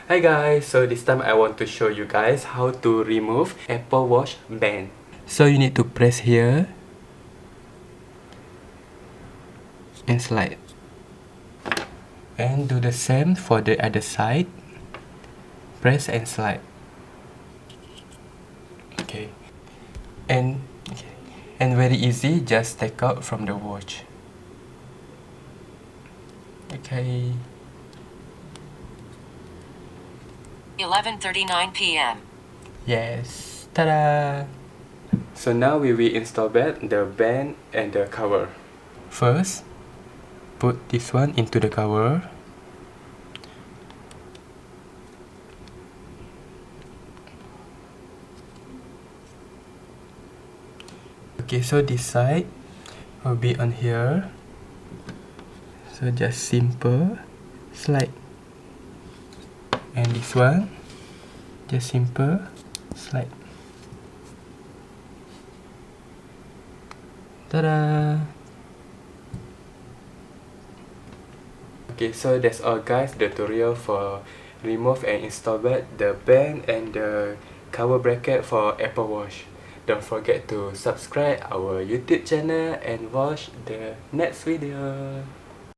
Hi guys, so this time I want to show you guys how to remove Apple Watch band. So you need to press here and slide. And do the same for the other side. Press and slide. Okay. And very easy, just take out from the watch. Okay. 11:39 p.m. Yes. Ta-da! So now we will install back the band and the cover. First, put this one into the cover. Okay, so this side will be on here. So just simple slide. And this one, just simple slide. Ta-da! Okay, so that's all guys, the tutorial for remove and install back the band and the cover bracket for Apple Watch. Don't forget to subscribe our YouTube channel and watch the next video.